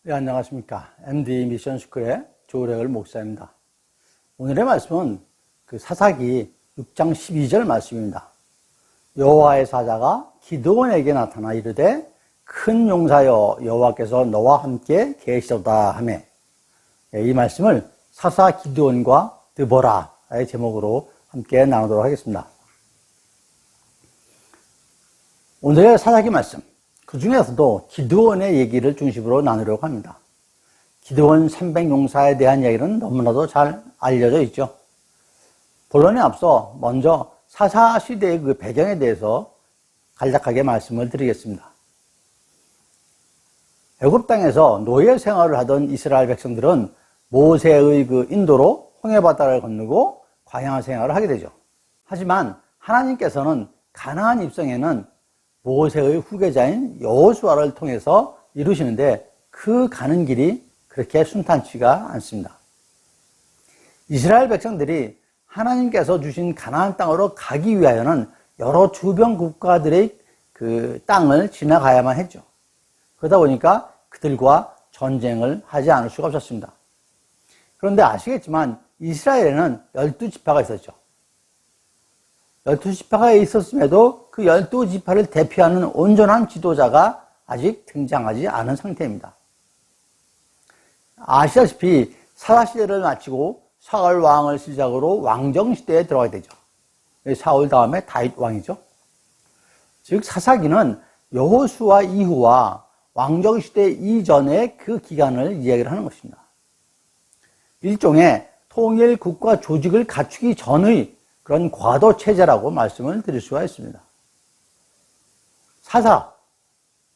네, 안녕하십니까. MD 미션 스쿨의 조우rek을 목사입니다. 오늘의 말씀은 사사기 6장 12절 말씀입니다. 여호와의 사자가 기드온에게 나타나 이르되 큰 용사여 여호와께서 너와 함께 계시도다 하며, 이 말씀을 사사 기드온과 드보라의 제목으로 함께 나누도록 하겠습니다. 오늘의 사사기 말씀, 그 중에서도 기드온의 얘기를 중심으로 나누려고 합니다. 기드온 300용사에 대한 얘기는 너무나도 잘 알려져 있죠. 본론에 앞서 먼저 사사 시대의 그 배경에 대해서 간략하게 말씀을 드리겠습니다. 애굽 땅에서 노예 생활을 하던 이스라엘 백성들은 모세의 그 인도로 홍해바다를 건너고 광야 생활을 하게 되죠. 하지만 하나님께서는 가나안 입성에는 모세의 후계자인 여호수아를 통해서 이루시는데 그 가는 길이 그렇게 순탄치가 않습니다. 이스라엘 백성들이 하나님께서 주신 가나안 땅으로 가기 위하여는 여러 주변 국가들의 그 땅을 지나가야만 했죠. 그러다 보니까 그들과 전쟁을 하지 않을 수가 없었습니다. 그런데 아시겠지만 이스라엘에는 12지파가 있었죠. 12지파가 있었음에도 그 12지파를 대표하는 온전한 지도자가 아직 등장하지 않은 상태입니다. 아시다시피 사사시대를 마치고 사울 왕을 시작으로 왕정시대에 들어가게 되죠. 사울 다음에 다윗 왕이죠. 즉 사사기는 여호수아 이후와 왕정시대 이전의 그 기간을 이야기를 하는 것입니다. 일종의 통일 국가 조직을 갖추기 전의 그런 과도 체제라고 말씀을 드릴 수가 있습니다.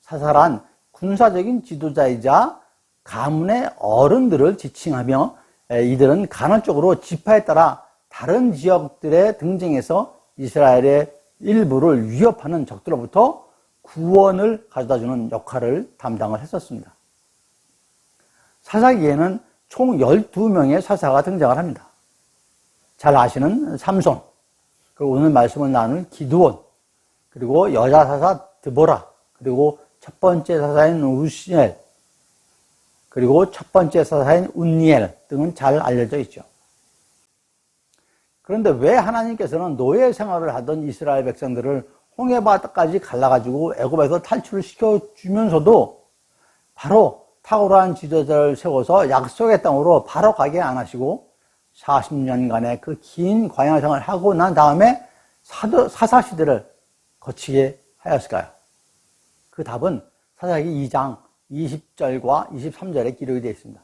사사란 군사적인 지도자이자 가문의 어른들을 지칭하며, 이들은 간헐적으로 지파에 따라 다른 지역들의 등장해서 이스라엘의 일부를 위협하는 적들로부터 구원을 가져다주는 역할을 담당을 했었습니다. 사사기에는 총 12명의 사사가 등장을 합니다. 잘 아시는 삼손, 그리고 오늘 말씀을 나눌 기드온, 그리고 여자 사사 드보라, 그리고 첫 번째 사사인 우시엘, 그리고 첫 번째 사사인 운니엘 등은 잘 알려져 있죠. 그런데 왜 하나님께서는 노예 생활을 하던 이스라엘 백성들을 홍해바다까지 갈라가지고 애굽에서 탈출을 시켜주면서도 바로 탁월한 지도자를 세워서 약속의 땅으로 바로 가게 안 하시고 40년간의 그 긴 광야생활을 하고 난 다음에 사사시대를 거치게 하였을까요? 그 답은 사사기 2장 20절과 23절에 기록이 되어 있습니다.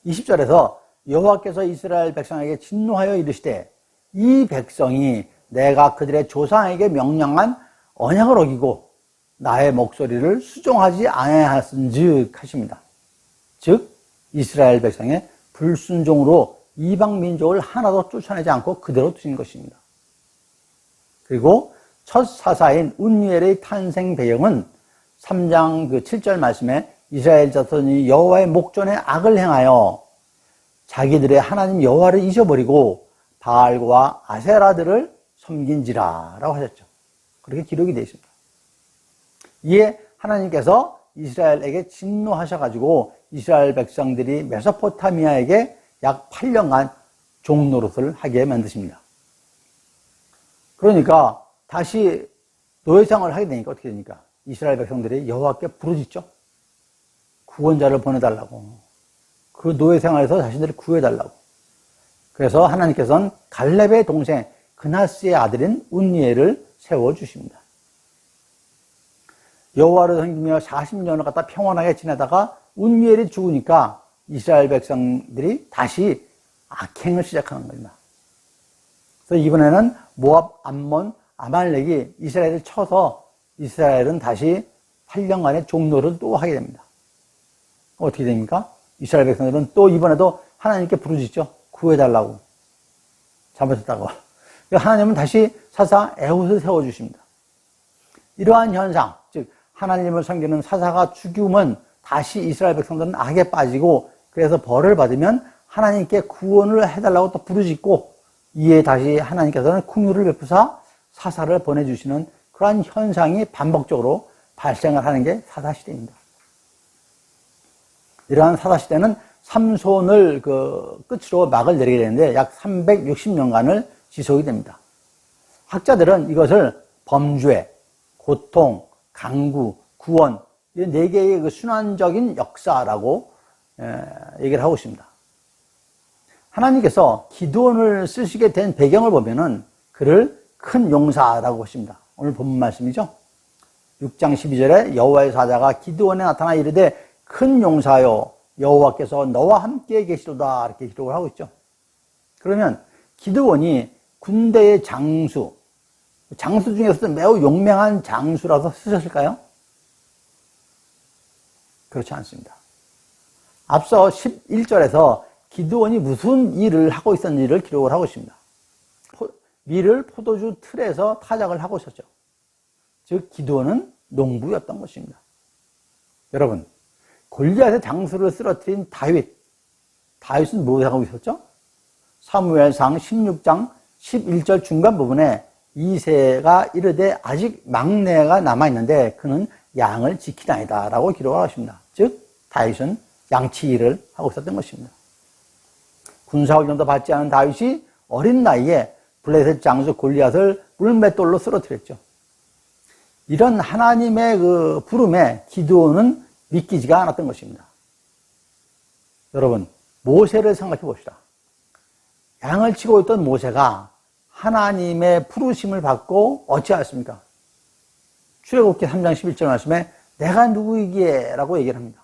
20절에서 여호와께서 이스라엘 백성에게 진노하여 이르시되 이 백성이 내가 그들의 조상에게 명령한 언약을 어기고 나의 목소리를 수종하지 아니하였은즉 하십니다. 즉 이스라엘 백성의 불순종으로 이방 민족을 하나도 쫓아내지 않고 그대로 두신 것입니다. 그리고 첫 사사인 운니엘의 탄생 배경은 3장 7절 말씀에 이스라엘 자손이 여호와의 목전에 악을 행하여 자기들의 하나님 여호와를 잊어버리고 바알과 아세라들을 섬긴지라라고 하셨죠. 그렇게 기록이 되어 있습니다. 이에 하나님께서 이스라엘에게 진노하셔가지고 이스라엘 백성들이 메소포타미아에게 약 8년간 종노릇을 하게 만드십니다. 그러니까 다시 노예생활을 하게 되니까 어떻게 됩니까? 이스라엘 백성들이 여호와께 부르짖죠. 구원자를 보내달라고. 그 노예생활에서 자신들을 구해달라고. 그래서 하나님께서는 갈렙의 동생 그나스의 아들인 운니엘을 세워주십니다. 여호와를 섬기며 40년을 갖다 평온하게 지내다가 운니엘이 죽으니까 이스라엘 백성들이 다시 악행을 시작하는 겁니다. 그래서 이번에는 모압, 암몬, 아말렉이 이스라엘을 쳐서 이스라엘은 다시 8년간의 종노를 또 하게 됩니다. 어떻게 됩니까? 이스라엘 백성들은 또 이번에도 하나님께 부르짖죠. 구해달라고. 잘못했다고. 하나님은 다시 사사 에훗을 세워주십니다. 이러한 현상, 즉 하나님을 섬기는 사사가 죽으면 다시 이스라엘 백성들은 악에 빠지고 그래서 벌을 받으면 하나님께 구원을 해달라고 또 부르짖고 이에 다시 하나님께서는 긍휼을 베푸사 사사를 보내주시는 그러한 현상이 반복적으로 발생을 하는 게 사사시대입니다. 이러한 사사시대는 삼손을 끝으로 막을 내리게 되는데 약 360년간을 지속이 됩니다. 학자들은 이것을 범죄, 고통, 강구, 구원, 이 네 개의 순환적인 역사라고 얘기를 하고 있습니다. 하나님께서 기드온을 쓰시게 된 배경을 보면은 그를 큰 용사라고 하십니다. 오늘 본문 말씀이죠. 6장 12절에 여호와의 사자가 기드온에 나타나 이르되 큰 용사여 여호와께서 너와 함께 계시도다 이렇게 기록을 하고 있죠. 그러면 기드온이 군대의 장수 중에서도 매우 용맹한 장수라서 쓰셨을까요? 그렇지 않습니다. 앞서 11절에서 기드온이 무슨 일을 하고 있었는지를 기록을 하고 있습니다. 밀을 포도주 틀에서 타작을 하고 있었죠. 즉 기드온은 농부였던 것입니다. 여러분, 골리앗의 장수를 쓰러뜨린 다윗은 뭐 하고 있었죠? 사무엘상 16장 11절 중간 부분에 이새가 이르되 아직 막내가 남아있는데 그는 양을 지키나이다 라고 기록하고 있습니다. 즉 다윗은 양치 일을 하고 있었던 것입니다. 군사훈련도 받지 않은 다윗이 어린 나이에 블레셋 장수 골리앗을 물맷돌로 쓰러뜨렸죠. 이런 하나님의 부름에 기드온은 믿기지가 않았던 것입니다. 여러분, 모세를 생각해 봅시다. 양을 치고 있던 모세가 하나님의 부르심을 받고 어찌하였습니까? 출애굽기 3장 11절 말씀에 내가 누구이기에? 라고 얘기를 합니다.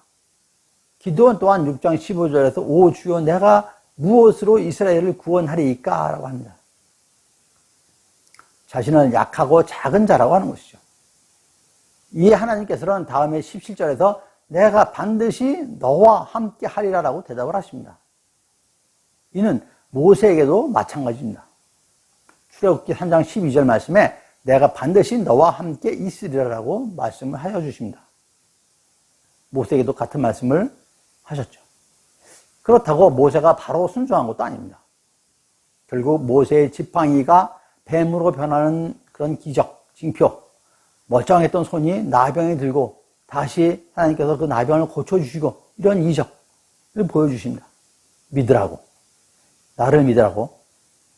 기드온 또한 6장 15절에서 오 주여 내가 무엇으로 이스라엘을 구원하리이까? 라고 합니다. 자신을 약하고 작은 자라고 하는 것이죠. 이에 하나님께서는 다음에 17절에서 내가 반드시 너와 함께 하리라 라고 대답을 하십니다. 이는 모세에게도 마찬가지입니다. 출애굽기 3장 12절 말씀에 내가 반드시 너와 함께 있으리라 라고 말씀을 하여 주십니다. 모세에게도 같은 말씀을 하셨죠. 그렇다고 모세가 바로 순종한 것도 아닙니다. 결국 모세의 지팡이가 뱀으로 변하는 그런 기적, 징표, 멀쩡했던 손이 나병이 들고 다시 하나님께서 그 나병을 고쳐주시고 이런 이적을 보여주십니다. 믿으라고, 나를 믿으라고.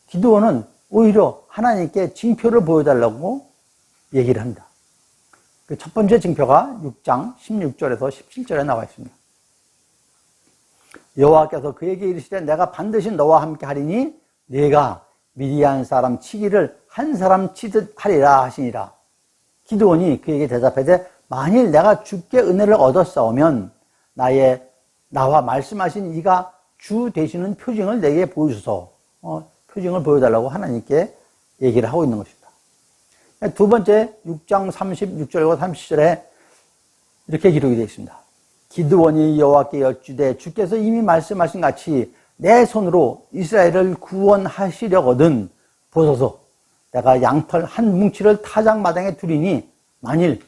기드온은 오히려 하나님께 징표를 보여달라고 얘기를 합니다. 그 첫 번째 징표가 6장 16절에서 17절에 나와 있습니다. 여호와께서 그에게 이르시되 내가 반드시 너와 함께 하리니 네가 미디안 사람 치기를 한 사람 치듯 하리라 하시니라. 기드온이 그에게 대답하되 만일 내가 주께 은혜를 얻었사오면 나와 말씀하신 이가 주 되시는 표징을 내게 보여주소서. 표징을 보여달라고 하나님께 얘기를 하고 있는 것입니다. 두 번째 6장 36절과 37절에 이렇게 기록이 되어 있습니다. 기드온이 여호와께 여쭈되 주께서 이미 말씀하신 같이 내 손으로 이스라엘을 구원하시려거든 보소서. 내가 양털 한 뭉치를 타작마당에 두리니 만일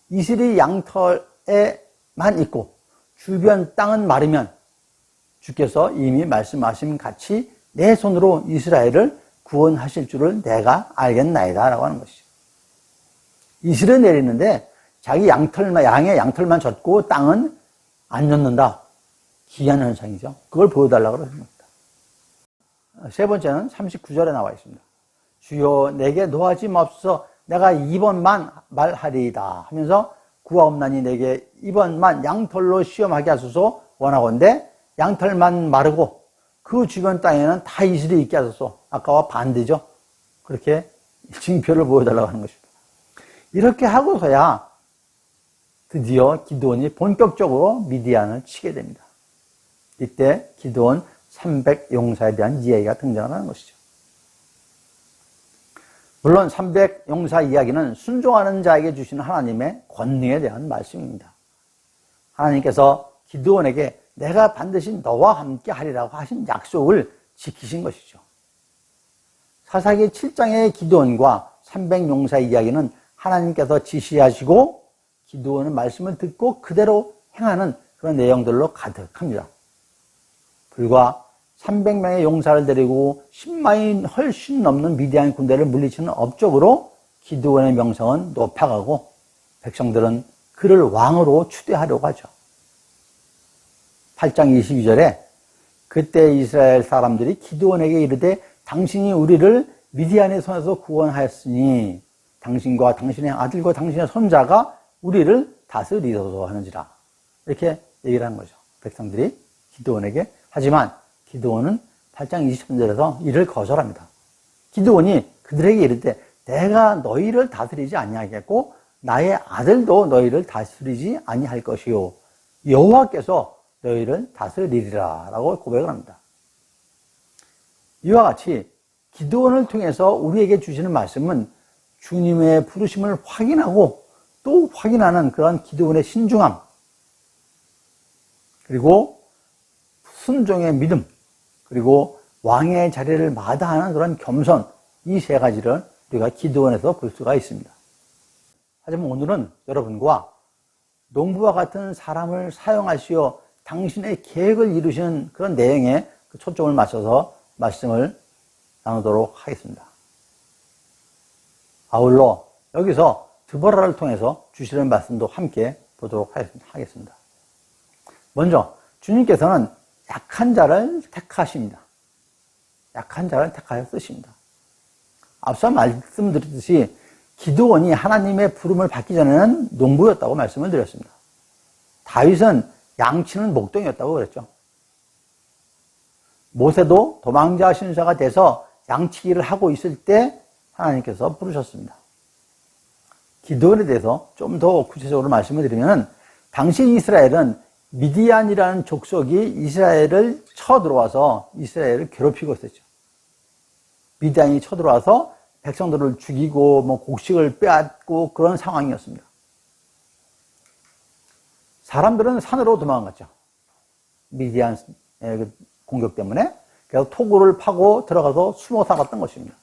이슬이 양털에만 있고 주변 땅은 마르면 주께서 이미 말씀하신 같이 내 손으로 이스라엘을 구원하실 줄을 내가 알겠나이다 라고 하는 것이죠. 이슬은 내리는데 자기 양의 양털만 젖고 땅은 안 젖는다. 기이한 현상이죠. 그걸 보여달라고 그러십니다. 세 번째는 39절에 나와 있습니다. 주여 내게 노하지 마옵소서. 내가 이번만 말하리이다 하면서 구하옵나니 내게 이번만 양털로 시험하게 하소서 원하건대 양털만 마르고 그 주변 땅에는 다 이슬이 있게 하소서. 아까와 반대죠. 그렇게 징표를 보여달라고 하는 것입니다. 이렇게 하고서야 드디어 기드온이 본격적으로 미디안을 치게 됩니다. 이때 기드온 300용사에 대한 이야기가 등장하는 것이죠. 물론 300용사 이야기는 순종하는 자에게 주시는 하나님의 권능에 대한 말씀입니다. 하나님께서 기드온에게 내가 반드시 너와 함께 하리라고 하신 약속을 지키신 것이죠. 사사기 7장의 기드온과 300용사 이야기는 하나님께서 지시하시고 기드온은 말씀을 듣고 그대로 행하는 그런 내용들로 가득합니다. 불과 300명의 용사를 데리고 10만이 훨씬 넘는 미디안 군대를 물리치는 업적으로 기드온의 명성은 높아가고 백성들은 그를 왕으로 추대하려고 하죠. 8장 22절에 그때 이스라엘 사람들이 기드온에게 이르되 당신이 우리를 미디안의 손에서 구원하였으니 당신과 당신의 아들과 당신의 손자가 우리를 다스리소서 하는지라. 이렇게 얘기를 하는 거죠. 백성들이 기드온에게. 하지만 기드온은 8장 23절에서 이를 거절합니다. 기드온이 그들에게 이르되 내가 너희를 다스리지 아니하겠고 나의 아들도 너희를 다스리지 아니할 것이요 여호와께서 너희를 다스리리라 라고 고백을 합니다. 이와 같이 기드온을 통해서 우리에게 주시는 말씀은 주님의 부르심을 확인하고 또 확인하는 그런 기드온의 신중함, 그리고 순종의 믿음, 그리고 왕의 자리를 마다하는 그런 겸손, 이 세 가지를 우리가 기드온에서 볼 수가 있습니다. 하지만 오늘은 여러분과 농부와 같은 사람을 사용하시어 당신의 계획을 이루시는 그런 내용에 초점을 맞춰서 말씀을 나누도록 하겠습니다. 아울러 여기서 드보라를 통해서 주시는 말씀도 함께 보도록 하겠습니다. 먼저 주님께서는 약한 자를 택하십니다. 약한 자를 택하여 쓰십니다. 앞서 말씀드렸듯이 기드온이 하나님의 부름을 받기 전에는 농부였다고 말씀을 드렸습니다. 다윗은 양치는 목동이었다고 그랬죠. 모세도 도망자 신사가 돼서 양치기를 하고 있을 때 하나님께서 부르셨습니다. 기드온에 대해서 좀 더 구체적으로 말씀을 드리면 당시 이스라엘은 미디안이라는 족속이 이스라엘을 쳐들어와서 이스라엘을 괴롭히고 있었죠. 미디안이 쳐들어와서 백성들을 죽이고 곡식을 빼앗고 그런 상황이었습니다. 사람들은 산으로 도망갔죠. 미디안의 공격 때문에. 그래서 토굴을 파고 들어가서 숨어 살았던 것입니다.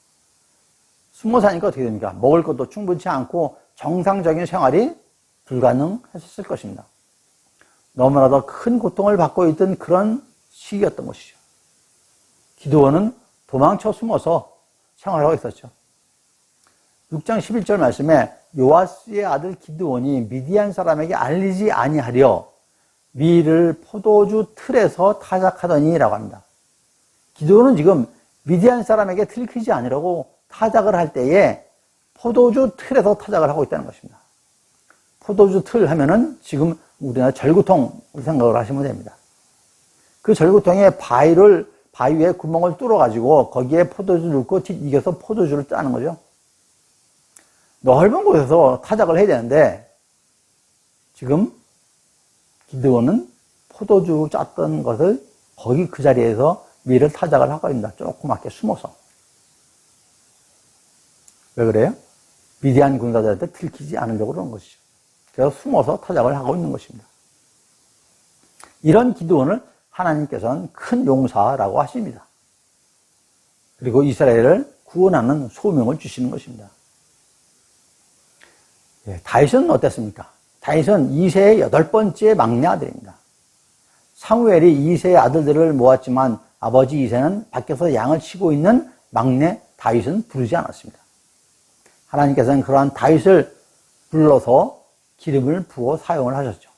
숨어 사니까 어떻게 됩니까? 먹을 것도 충분치 않고 정상적인 생활이 불가능했을 것입니다. 너무나도 큰 고통을 받고 있던 그런 시기였던 것이죠. 기드온은 도망쳐 숨어서 생활하고 있었죠. 6장 11절 말씀에 요아스의 아들 기드온이 미디안 사람에게 알리지 아니하려 밀을 포도주 틀에서 타작하더니 라고 합니다. 기드온은 지금 미디안 사람에게 들키지 않으려고 타작을 할 때에 포도주 틀에서 타작을 하고 있다는 것입니다. 포도주 틀 하면은 지금 우리나라 절구통 생각을 하시면 됩니다. 그 절구통에 바위에 구멍을 뚫어가지고 거기에 포도주를 넣고 이겨서 포도주를 짜는 거죠. 넓은 곳에서 타작을 해야 되는데 지금 기드온은 포도주 짰던 것을 거기 그 자리에서 밀을 타작을 하고 있습니다. 조그맣게 숨어서. 왜 그래요? 미디안 군사들한테 들키지 않으려고 그러는 것이죠. 그래서 숨어서 타작을 하고 있는 것입니다. 이런 기드온을 하나님께서는 큰 용사라고 하십니다. 그리고 이스라엘을 구원하는 소명을 주시는 것입니다. 다윗은 어땠습니까? 다윗은 이새의 8번째 막내 아들입니다. 사무엘이 이새의 아들들을 모았지만 아버지 이새는 밖에서 양을 치고 있는 막내 다윗은 부르지 않았습니다. 하나님께서는 그러한 다윗을 불러서 기름을 부어 사용을 하셨죠.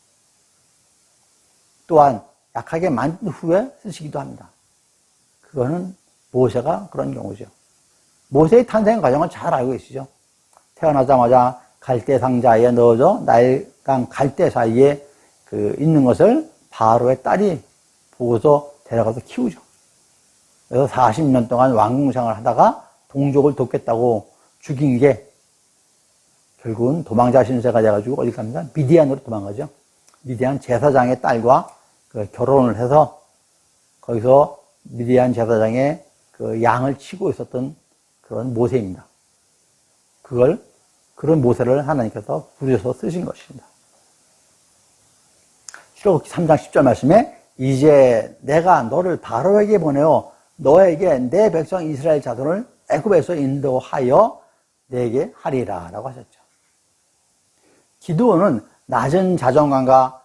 또한 약하게 만든 후에 쓰시기도 합니다. 그거는 모세가 그런 경우죠. 모세의 탄생 과정을 잘 알고 계시죠. 태어나자마자 갈대 상자에 넣어져 나일강 갈대 사이에 있는 것을 바로의 딸이 보고서 데려가서 키우죠. 그래서 40년 동안 왕궁생활을 하다가 동족을 돕겠다고 죽인 게 결국은 도망자 신세가 돼가지고 어디 갑니까? 미디안으로 도망가죠. 미디안 제사장의 딸과 결혼을 해서 거기서 미디안 제사장의 양을 치고 있었던 그런 모세입니다. 그런 모세를 하나님께서 부르셔서 쓰신 것입니다. 출애굽기 3장 10절 말씀에 이제 내가 너를 바로에게 보내어 너에게 내 백성 이스라엘 자손을 애굽에서 인도하여 내게 하리라 라고 하셨죠. 기드온은 낮은 자존감과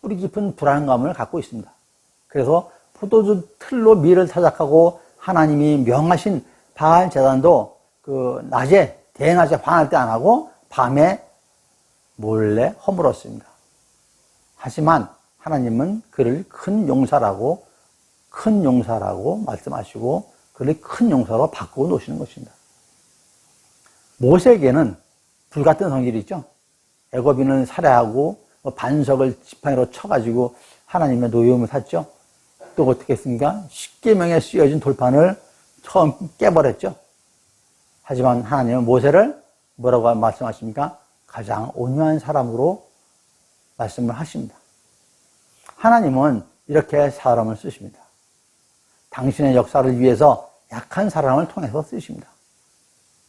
뿌리 깊은 불안감을 갖고 있습니다. 그래서 포도주 틀로 밀을 타작하고 하나님이 명하신 바알 제단도 낮에 대낮에 반할 때 안 하고 밤에 몰래 허물었습니다. 하지만 하나님은 그를 큰 용사라고 말씀하시고 그를 큰 용사로 바꾸어 놓으시는 것입니다. 모세에게는 불같은 성질이 있죠. 애굽인을 살해하고 반석을 지팡이로 쳐가지고 하나님의 노여움을 샀죠. 또 어떻게 했습니까? 십계명에 쓰여진 돌판을 처음 깨버렸죠. 하지만 하나님은 모세를 뭐라고 말씀하십니까? 가장 온유한 사람으로 말씀을 하십니다. 하나님은 이렇게 사람을 쓰십니다. 당신의 역사를 위해서 약한 사람을 통해서 쓰십니다.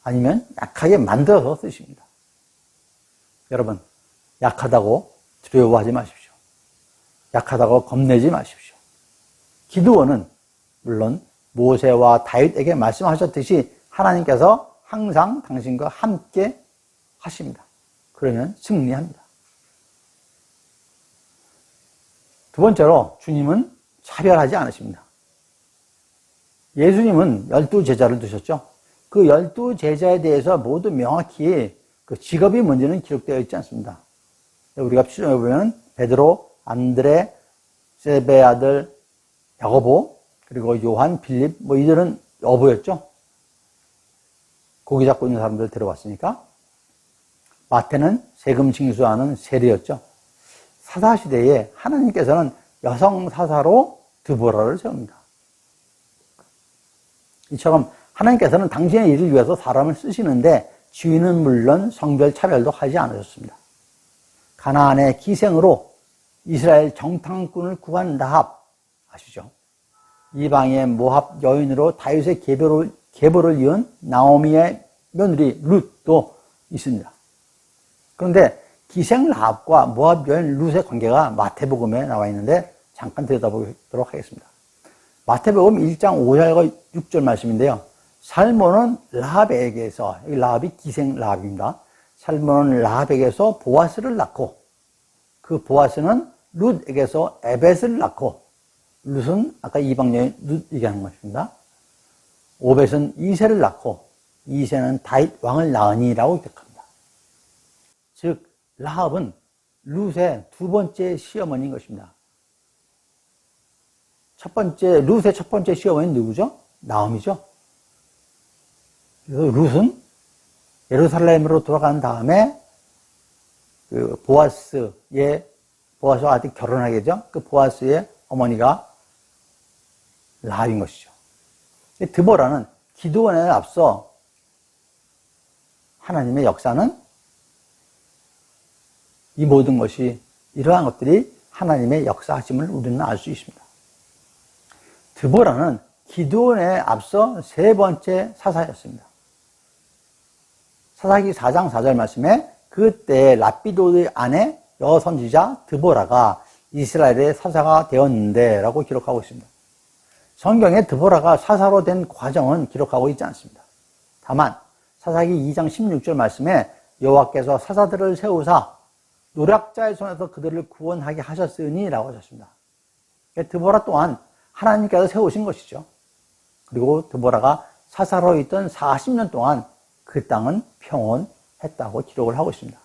아니면 약하게 만들어서 쓰십니다. 여러분, 약하다고 두려워하지 마십시오. 약하다고 겁내지 마십시오. 기드온은 물론 모세와 다윗에게 말씀하셨듯이 하나님께서 항상 당신과 함께 하십니다. 그러면 승리합니다. 두 번째로 주님은 차별하지 않으십니다. 예수님은 12제자를 두셨죠. 그 12제자에 대해서 모두 명확히 그 직업이 뭔지는 기록되어 있지 않습니다. 우리가 추정해 보면 베드로, 안드레, 세베의 아들 야고보, 그리고 요한, 빌립, 이들은 어부였죠. 고기 잡고 있는 사람들 데려왔으니까. 마태는 세금 징수하는 세리였죠. 사사시대에 하나님께서는 여성 사사로 드보라를 세웁니다. 이처럼 하나님께서는 당신의 일을 위해서 사람을 쓰시는데 지위는 물론 성별 차별도 하지 않으셨습니다. 가나안의 기생으로 이스라엘 정탐꾼을 구한 라합 아시죠? 이방의 모압 여인으로 다윗의 계보를 이은 나오미의 며느리 룻도 있습니다. 그런데 기생 라합과 모압 여인 룻의 관계가 마태복음에 나와 있는데 잠깐 들여다보도록 하겠습니다. 마태복음 1장 5절과 6절 말씀인데요. 살몬은 라합에게서, 여기 라합이 기생 라합입니다. 살몬은 라합에게서 보아스를 낳고 그 보아스는 룻에게서 에벳을 낳고 룻은 아까 이방 여인 룻 얘기하는 것입니다. 오벳은 이새를 낳고 이새는 다윗 왕을 낳으니라고 기록합니다. 즉 라합은 룻의 두 번째 시어머니인 것입니다. 룻의 첫 번째 시어머니는 누구죠? 나오미죠. 그래서 룻은 예루살렘으로 돌아간 다음에 그 보아스와 아직 결혼하게 되죠. 그 보아스의 어머니가 라합인 것이죠. 드보라는 기드온에 앞서 하나님의 역사는 이 모든 것이 이러한 것들이 하나님의 역사하심을 우리는 알 수 있습니다. 드보라는 기드온에 앞서 세 번째 사사였습니다. 사사기 4장 4절 말씀에 그때 라피도의 아내 여선지자 드보라가 이스라엘의 사사가 되었는데 라고 기록하고 있습니다. 성경에 드보라가 사사로 된 과정은 기록하고 있지 않습니다. 다만 사사기 2장 16절 말씀에 여호와께서 사사들을 세우사 노략자의 손에서 그들을 구원하게 하셨으니 라고 하셨습니다. 드보라 또한 하나님께서 세우신 것이죠. 그리고 드보라가 사사로 있던 40년 동안 그 땅은 평온했다고 기록을 하고 있습니다.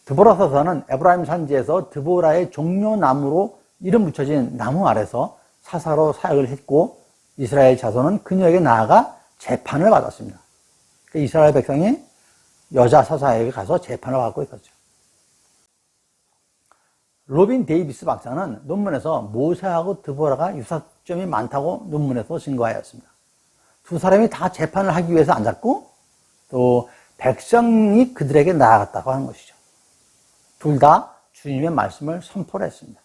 드보라 사사는 에브라임 산지에서 드보라의 종려나무로 이름 붙여진 나무 아래서 사사로 사역을 했고 이스라엘 자손은 그녀에게 나아가 재판을 받았습니다. 이스라엘 백성이 여자 사사에게 가서 재판을 받고 있었죠. 로빈 데이비스 박사는 논문에서 모세하고 드보라가 유사점이 많다고 논문에서 증거하였습니다. 두 사람이 다 재판을 하기 위해서 앉았고 또 백성이 그들에게 나아갔다고 하는 것이죠. 둘 다 주님의 말씀을 선포를 했습니다.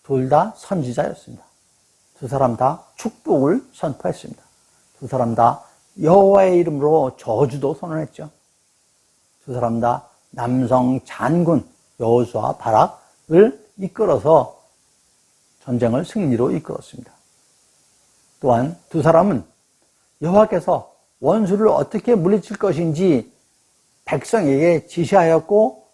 둘 다 선지자였습니다. 두 사람 다 축복을 선포했습니다. 두 사람 다 여호와의 이름으로 저주도 선언했죠. 두 사람 다 남성 장군 여호수아 바락을 이끌어서 전쟁을 승리로 이끌었습니다. 또한 두 사람은 여호와께서 원수를 어떻게 물리칠 것인지 백성에게 지시하였고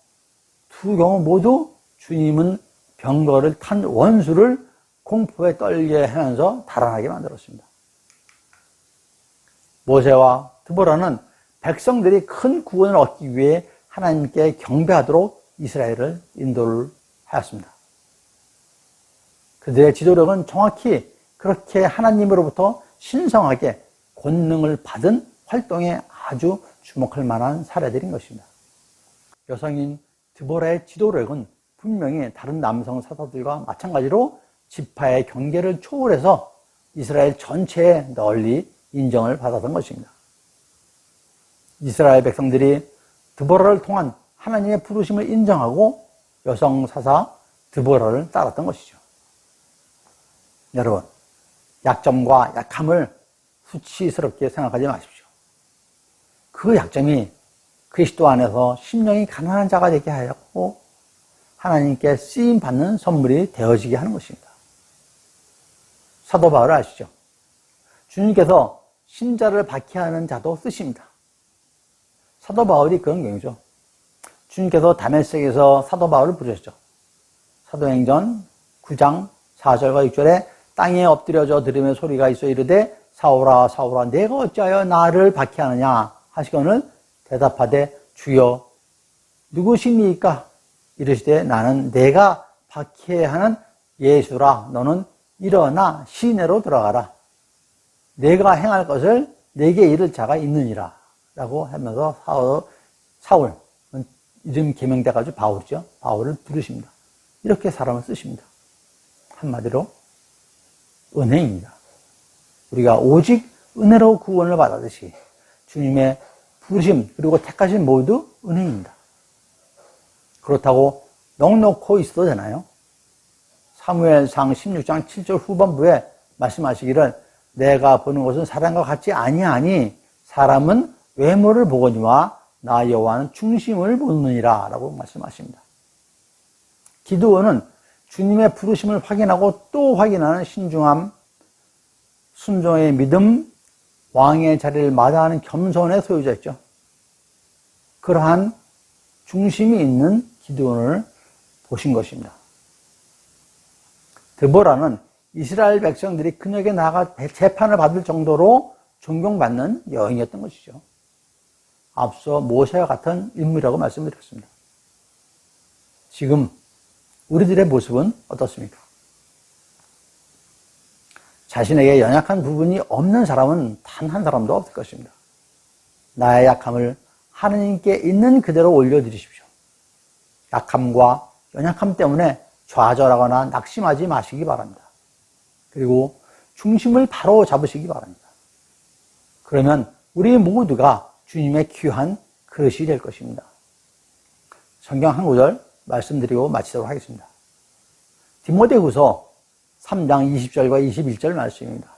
두 경우 모두 주님은 병거를 탄 원수를 공포에 떨게 하면서 달아나게 만들었습니다. 모세와 드보라는 백성들이 큰 구원을 얻기 위해 하나님께 경배하도록 이스라엘을 인도를 하였습니다. 그들의 지도력은 정확히 그렇게 하나님으로부터 신성하게 권능을 받은 활동에 아주 주목할 만한 사례들인 것입니다. 여성인 드보라의 지도력은 분명히 다른 남성 사도들과 마찬가지로 지파의 경계를 초월해서 이스라엘 전체에 널리 인정을 받았던 것입니다. 이스라엘 백성들이 드보라를 통한 하나님의 부르심을 인정하고 여성 사사 드보라를 따랐던 것이죠. 여러분, 약점과 약함을 수치스럽게 생각하지 마십시오. 그 약점이 그리스도 안에서 심령이 가난한 자가 되게 하였고 하나님께 쓰임받는 선물이 되어지게 하는 것입니다. 사도 바울을 아시죠? 주님께서 신자를 박해하는 자도 쓰십니다. 사도 바울이 그런 경우죠. 주님께서 다메섹에서 사도 바울을 부르셨죠. 사도행전 9장 4절과 6절에 땅에 엎드려져 들으며 소리가 있어 이르되 사울아 사울아 내가 어찌하여 나를 박해하느냐 하시거늘 대답하되 주여 누구십니까? 이르시되 나는 내가 박해하는 예수라. 너는 일어나 시내로 들어가라. 내가 행할 것을 내게 이를 자가 있느니라 라고 하면서 사울 이름 개명돼가지고 바울이죠. 바울을 부르십니다. 이렇게 사람을 쓰십니다. 한마디로 은혜입니다. 우리가 오직 은혜로 구원을 받았듯이 주님의 부르심 그리고 택하신 모두 은혜입니다. 그렇다고 넉넉고 있어도 되나요? 사무엘상 16장 7절 후반부에 말씀하시기를 내가 보는 것은 사람과 같지 아니하니 사람은 외모를 보거니와 나 여호와는 중심을 보느니라 라고 말씀하십니다. 기드온은 주님의 부르심을 확인하고 또 확인하는 신중함, 순종의 믿음, 왕의 자리를 마다하는 겸손의 소유자였죠. 그러한 중심이 있는 기드온을 보신 것입니다. 드보라는 이스라엘 백성들이 그녀에게 나아가 재판을 받을 정도로 존경받는 여인이었던 것이죠. 앞서 모세와 같은 인물이라고 말씀드렸습니다. 지금 우리들의 모습은 어떻습니까? 자신에게 연약한 부분이 없는 사람은 단 한 사람도 없을 것입니다. 나의 약함을 하느님께 있는 그대로 올려드리십시오. 약함과 연약함 때문에 좌절하거나 낙심하지 마시기 바랍니다. 그리고 중심을 바로 잡으시기 바랍니다. 그러면 우리 모두가 주님의 귀한 그릇이 될 것입니다. 성경 한 구절 말씀드리고 마치도록 하겠습니다. 디모데후서 3장 20절과 21절 말씀입니다.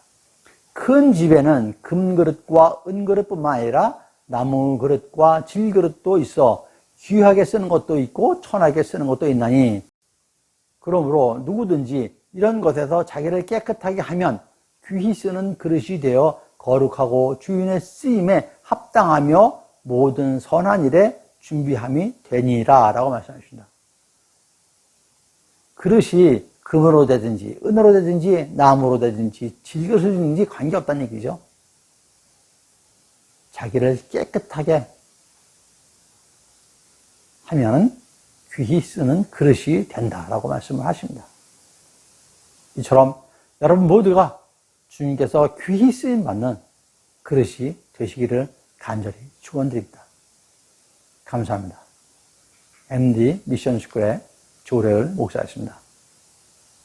큰 집에는 금그릇과 은그릇뿐만 아니라 나무 그릇과 질그릇도 있어 귀하게 쓰는 것도 있고 천하게 쓰는 것도 있나니 그러므로 누구든지 이런 것에서 자기를 깨끗하게 하면 귀히 쓰는 그릇이 되어 거룩하고 주인의 쓰임에 합당하며 모든 선한 일에 준비함이 되니라 라고 말씀하십니다. 그릇이 금으로 되든지 은으로 되든지 나무로 되든지 질그릇이든지 관계없다는 얘기죠. 자기를 깨끗하게 하면 귀히 쓰는 그릇이 된다라고 말씀을 하십니다. 이처럼 여러분 모두가 주님께서 귀히 쓰임받는 그릇이 되시기를 간절히 축원드립니다. 감사합니다. MD 미션 스쿨의 조래을 목사였습니다.